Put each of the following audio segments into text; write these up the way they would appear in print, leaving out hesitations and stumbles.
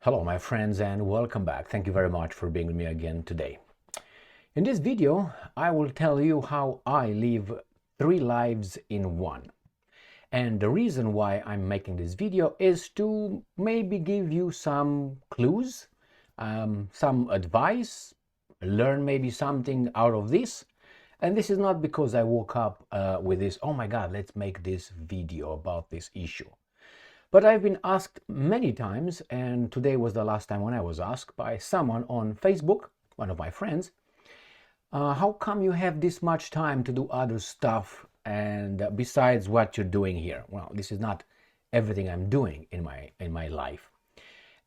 Hello my friends and welcome back. Thank you very much for being with me again today. In this video, I will tell you how I live 3 lives in one. And the reason why I'm making this video is to maybe give you some clues, some advice, learn maybe something out of this. And this is not because I woke up with this, oh my God, let's make this video about this issue. But I've been asked many times, and today was the last time when I was asked by someone on Facebook, one of my friends, how come you have this much time to do other stuff and besides what you're doing here? Well, this is not everything I'm doing in my life.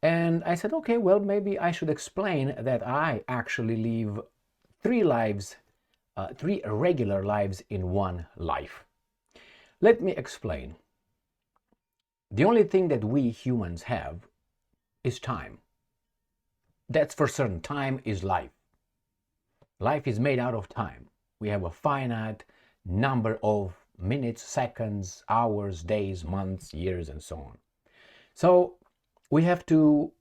And I said, okay, well, maybe I should explain that I actually live 3 lives, 3 regular lives in one life. Let me explain. The only thing that we humans have is time. That's for certain. Time is life. Life is made out of time. We have a finite number of minutes, seconds, hours, days, months, years, and so on. So we have to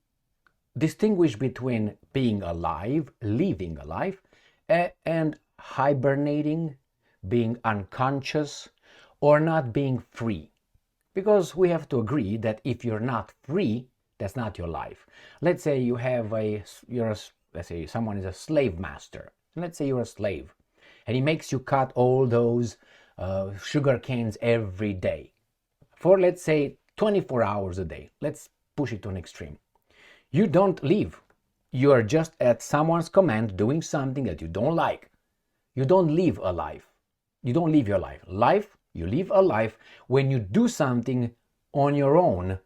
distinguish between being alive, living a life, and hibernating, being unconscious, or not being free. Because we have to agree that if you're not free, that's not your life. Let's say you have let's say someone is a slave master. Let's say you're a slave and he makes you cut all those sugar canes every day for, let's say, 24 hours a day. Let's push it to an extreme. You don't leave. You are just at someone's command doing something that you don't like. You don't live a life. You don't live your life. You live a life when you do something on your own.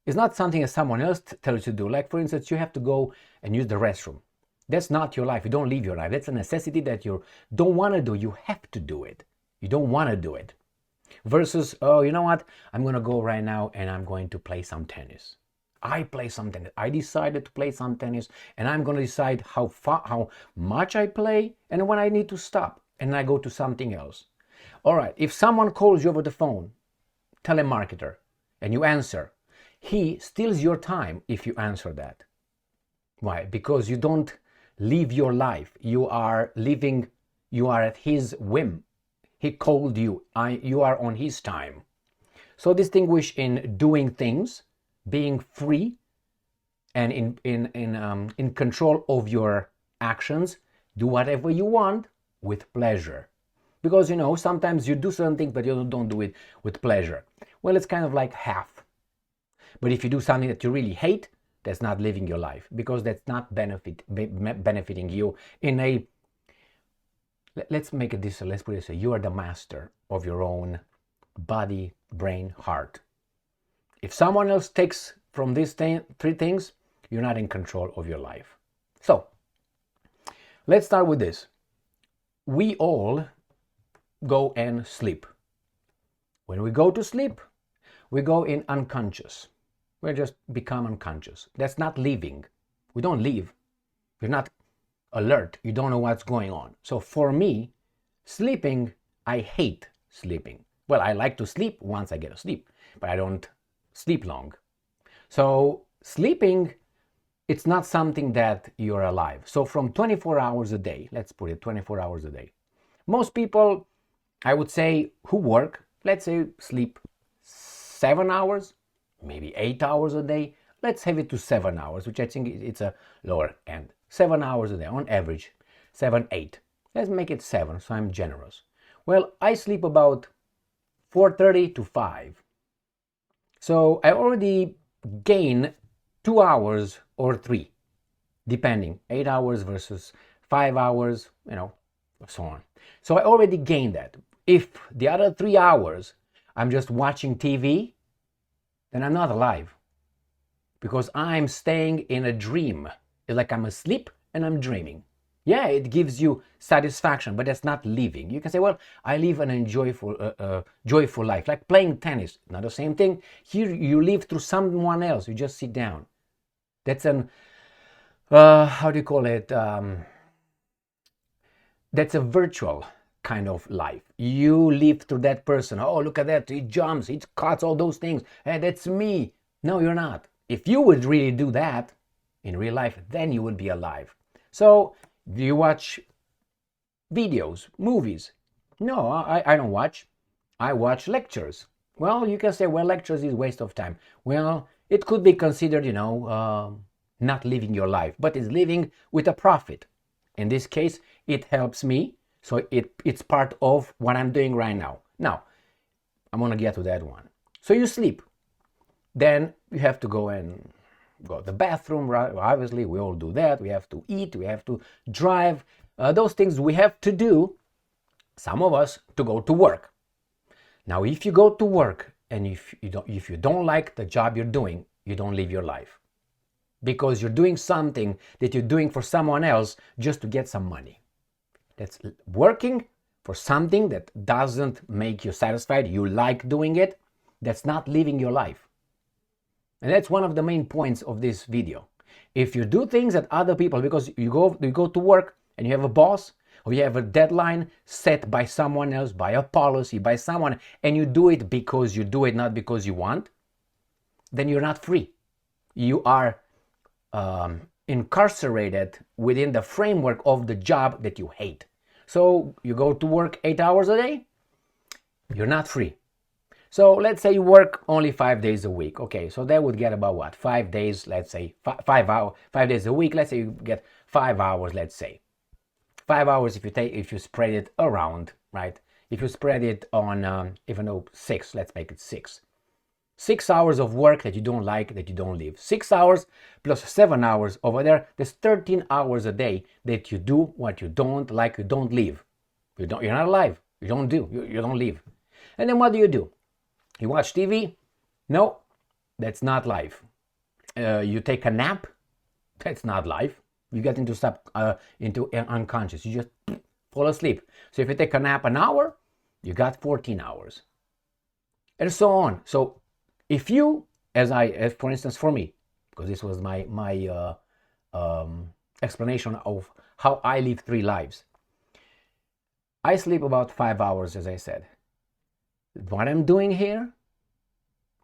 It's not something that someone else tells you to do. Like, for instance, you have to go and use the restroom. That's not your life. You don't live your life. That's a necessity that you don't want to do. You have to do it. You don't want to do it. Versus, oh, you know what? I'm going to go right now and I'm going to play some tennis. I play some tennis. I decided to play some tennis and I'm going to decide how much I play and when I need to stop. And I go to something else. All right, if someone calls you over the phone, telemarketer, and you answer, he steals your time if you answer that. Why? Because you don't live your life. You are at his whim. He called you. You are on his time. So distinguish in doing things, being free, and in control of your actions. Do whatever you want with pleasure. Because, sometimes you do something, but you don't do it with pleasure. Well, it's kind of like half. But if you do something that you really hate, that's not living your life. Because that's not benefiting you in a... Let's put it this way. You are the master of your own body, brain, heart. If someone else takes from these 3 things, you're not in control of your life. So, let's start with this. We all go and sleep. When we go to sleep, we go in unconscious. We just become unconscious. That's not living. We don't live. You're not alert. You don't know what's going on. So for me, sleeping, I hate sleeping. Well, I like to sleep once I get asleep, but I don't sleep long. So sleeping, it's not something that you're alive. So from 24 hours a day, let's put it 24 hours a day. Most people, I would say, who work, let's say sleep 7 hours, maybe 8 hours a day. Let's have it to 7 hours, which I think it's a lower end. 7 hours a day on average, 7, 8. Let's make it 7, so I'm generous. Well, I sleep about 4:30 to 5. So I already gain 2 hours or 3, depending, 8 hours versus 5 hours, so on. So I already gained that. If the other 3 hours I'm just watching TV, then I'm not alive. Because I'm staying in a dream. It's like I'm asleep and I'm dreaming. Yeah, it gives you satisfaction, but that's not living. You can say, well, I live an joyful life, like playing tennis. Not the same thing. Here you live through someone else. You just sit down. That's how do you call it? That's a virtual kind of life. You live through that person. Oh, look at that. He jumps, he cuts, all those things. Hey, that's me. No, you're not. if you would really do that in real life, then you would be alive. So do you watch videos, movies? No, I don't watch. I watch lectures. Well, you can say, well, lectures is waste of time. Well, it could be considered, not living your life, but it's living with a profit. In this case, it helps me, so it's part of what I'm doing right now. Now, I'm gonna get to that one. So you sleep, then you have to go to the bathroom, right? Obviously, we all do that. We have to eat, we have to drive. Those things we have to do, some of us, to go to work. Now, if you go to work and if you don't like the job you're doing, you don't live your life. Because you're doing something that you're doing for someone else just to get some money. That's working for something that doesn't make you satisfied. You like doing it. That's not living your life. And that's one of the main points of this video. If you do things that other people, because you go to work and you have a boss, or you have a deadline set by someone else, by a policy, by someone, and you do it because you do it, not because you want, then you're not free. You are incarcerated within the framework of the job that you hate. So you go to work 8 hours a day, you're not free. So let's say you work only 5 days a week. Okay, so that would get about what? 5 days, let's say 5 days a week. Let's say you get 5 hours, let's say. 5 hours if you spread it around, right? If you spread it on, even though 6, let's make it 6. 6 hours of work that you don't like, that you don't live. 6 hours plus 7 hours over there. There's 13 hours a day that you do what you don't like, you don't live. You're not alive. You don't do. You don't live. And then what do? You watch TV? No, that's not life. You take a nap? That's not life. You get into unconscious. You just fall asleep. So if you take a nap an hour, you got 14 hours. And so on. So if you, as for instance, for me, because this was my explanation of how I live 3 lives. I sleep about 5 hours, as I said. What I'm doing here,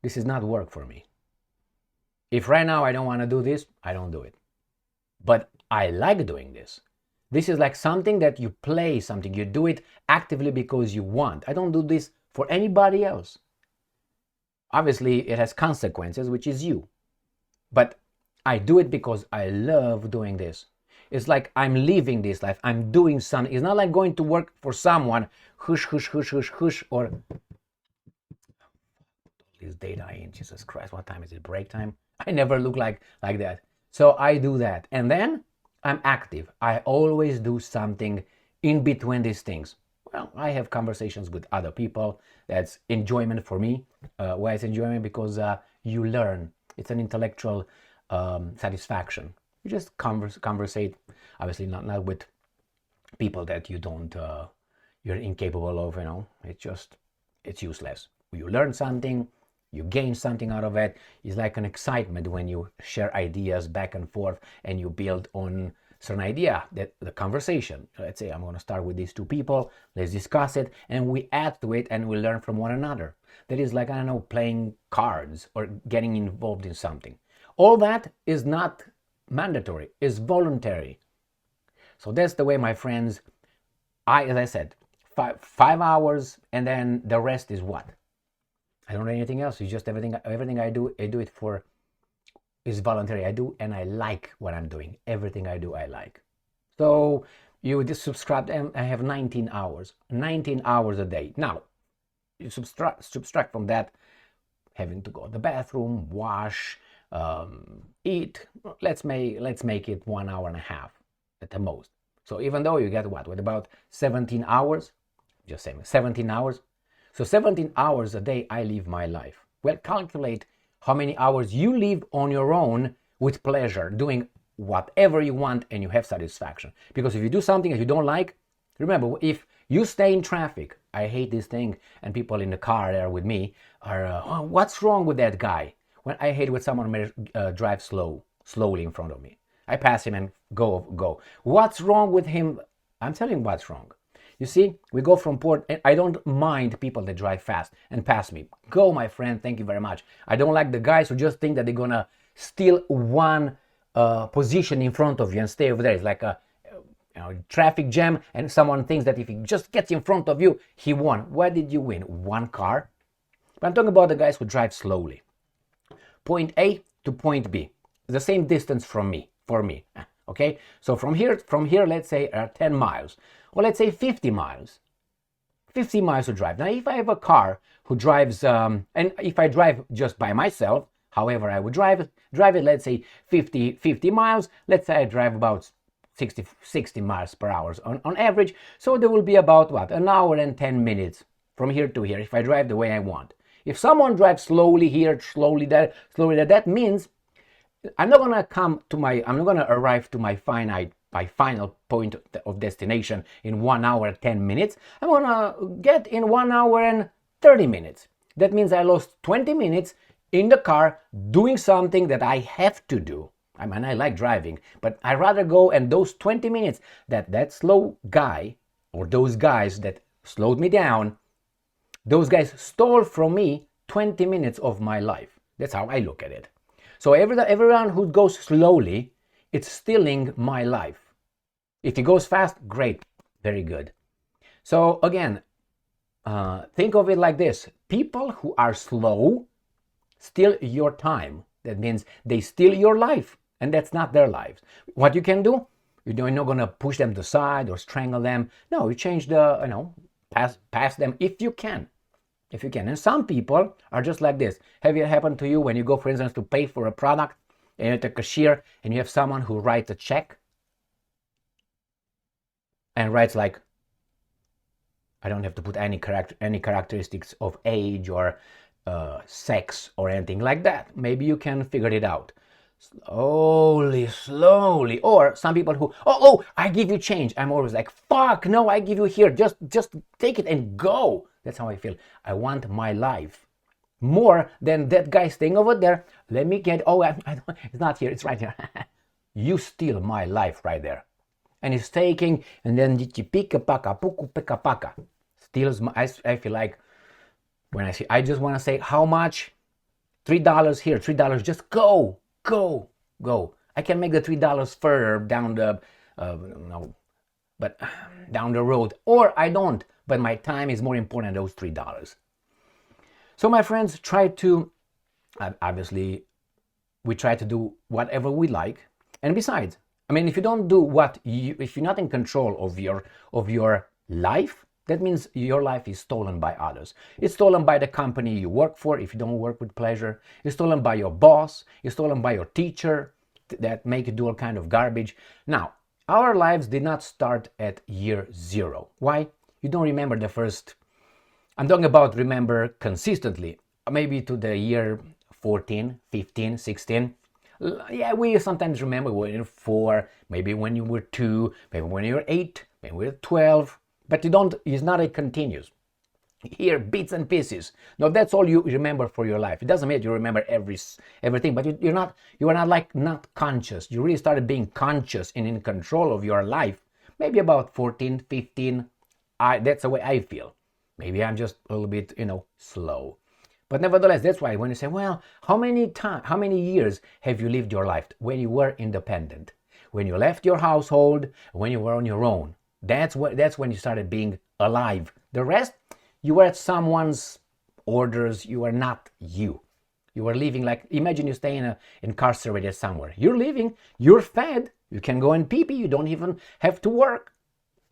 this is not work for me. If right now I don't want to do this, I don't do it. But I like doing this. This is like something that you play, something you do it actively because you want. I don't do this for anybody else. Obviously, it has consequences, which is you. But I do it because I love doing this. It's like I'm living this life. I'm doing something. It's not like going to work for someone, hush, hush, hush, hush, hush, or this data in, Jesus Christ, what time is it? Break time? I never look like that. So I do that. And then I'm active. I always do something in between these things. Well, I have conversations with other people. That's enjoyment for me. Why is enjoyment? Because you learn. It's an intellectual satisfaction. You just conversate. Obviously, not with people that you don't, you're incapable of. It's useless. You learn something. You gain something out of it. It's like an excitement when you share ideas back and forth and you build on certain idea, that the conversation. Let's say I'm going to start with these 2 people. Let's discuss it and we add to it and we learn from one another. That is like, I don't know, playing cards or getting involved in something. All that is not mandatory. It's voluntary. So that's the way, my friends, as I said, 5 hours and then the rest is what? I don't do anything else. It's just everything I do it for, is voluntary. I do and I like what I'm doing. Everything I do, I like. So you just subscribe and I have 19 hours a day. Now, you subtract from that having to go to the bathroom, wash, eat. Let's make it 1 hour and a half at the most. So even though you get what? With about 17 hours, just saying 17 hours. So 17 hours a day, I live my life. Well, calculate how many hours you live on your own with pleasure, doing whatever you want and you have satisfaction. Because if you do something that you don't like, remember, if you stay in traffic, I hate this thing, and people in the car there with me are, oh, what's wrong with that guy? When I hate when someone drives slowly in front of me. I pass him and go. What's wrong with him? I'm telling you what's wrong. You see, we go from port, and I don't mind people that drive fast and pass me. Go, my friend, thank you very much. I don't like the guys who just think that they're gonna steal one position in front of you and stay over there. It's like a traffic jam, and someone thinks that if he just gets in front of you, he won. Why did you win? One car? But I'm talking about the guys who drive slowly. Point A to point B, the same distance from me, for me. Okay, so from here, let's say 10 miles, or let's say 50 miles. 50 miles to drive. Now, if I have a car who drives, and if I drive just by myself, however I would drive it, let's say 50 miles, let's say I drive about 60 miles per hour on average, so there will be about what, an hour and 10 minutes from here to here if I drive the way I want. If someone drives slowly here, slowly there, that means I'm not gonna arrive to my final point of destination in 1 hour 10 minutes. I'm gonna get in 1 hour and 30 minutes. That means I lost 20 minutes in the car doing something that I have to do. I mean, I like driving, but I rather go, and those 20 minutes that slow guy, or those guys that slowed me down, those guys stole from me 20 minutes of my life. That's how I look at it. So everyone who goes slowly, it's stealing my life. If he goes fast, great, very good. So again, think of it like this. People who are slow steal your time. That means they steal your life, and that's not their lives. What you can do, you're not going to push them to the side or strangle them. No, you change pass them if you can. If you can. And some people are just like this. Have it happened to you when you go, for instance, to pay for a product, and you're at a cashier and you have someone who writes a check and writes like, I don't have to put any characteristics of age or sex or anything like that. Maybe you can figure it out. Slowly. Or some people who, I give you change. I'm always like, fuck, no, I give you here. Just take it and go. That's how I feel. I want my life more than that guy staying over there. Let me get, it's not here, it's right here. You steal my life right there. And he's taking, and then pika paka, puku pika paka. Steals my, I feel like, when I just want to say, how much? $3 here, $3, just go. I can make the $3 further down the, down the road, or I don't, but my time is more important than those $3. So my friends, obviously, we try to do whatever we like. And besides, I mean, if you don't do if you're not in control of your life, that means your life is stolen by others. It's stolen by the company you work for if you don't work with pleasure. It's stolen by your boss. It's stolen by your teacher that make you do all kind of garbage. Now, our lives did not start at year 0. Why? You don't remember the first, I'm talking about remember consistently, maybe to the year 14, 15, 16. Yeah, we sometimes remember when you're 4, maybe when you were 2, maybe when you were 8, maybe when you were 12. But it's not a continuous. Here, bits and pieces. No, that's all you remember for your life. It doesn't mean you remember everything, but you are not conscious. You really started being conscious and in control of your life. Maybe about 14, 15. That's the way I feel. Maybe I'm just a little bit, slow. But nevertheless, that's why when you say, well, how many years have you lived your life when you were independent? When you left your household, when you were on your own. That's when you started being alive. The rest, you were at someone's orders. You were not you. You were living like, imagine you staying incarcerated somewhere. You're living, you're fed, you can go and pee-pee, you don't even have to work.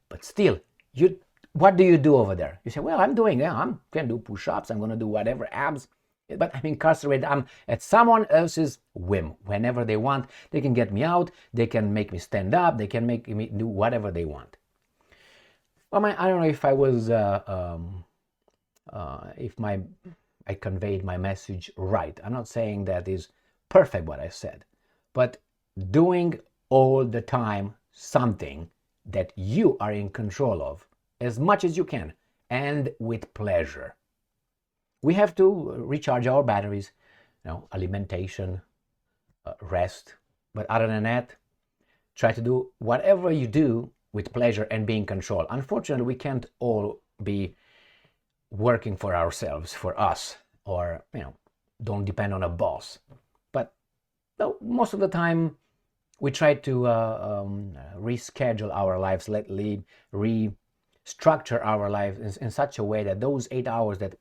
But still, what do you do over there? You say, well, I can do push-ups, I'm going to do whatever, abs. But I'm incarcerated. I'm at someone else's whim. Whenever they want, they can get me out. They can make me stand up. They can make me do whatever they want. Well, I don't know if I was, I conveyed my message right. I'm not saying that is perfect what I said, but doing all the time something that you are in control of as much as you can and with pleasure. We have to recharge our batteries, alimentation, rest. But other than that, try to do whatever you do with pleasure and be in control. Unfortunately, we can't all be working for ourselves, for us, or, don't depend on a boss. But So most of the time, we try to reschedule our lives lately, restructure our lives in such a way that those 8 hours that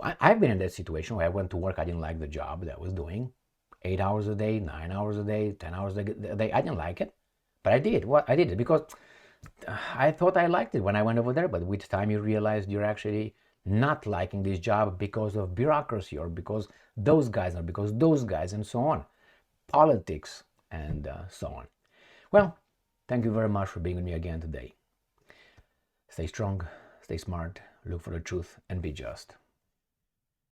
I've been in that situation where I went to work, I didn't like the job that I was doing. 8 hours a day, 9 hours a day, 10 hours a day. I didn't like it, but I did. I did it because I thought I liked it when I went over there. But with time, you realize you're actually not liking this job because of bureaucracy, or because those guys, or because those guys, and so on. Politics, and so on. Well, thank you very much for being with me again today. Stay strong, stay smart, look for the truth, and be just.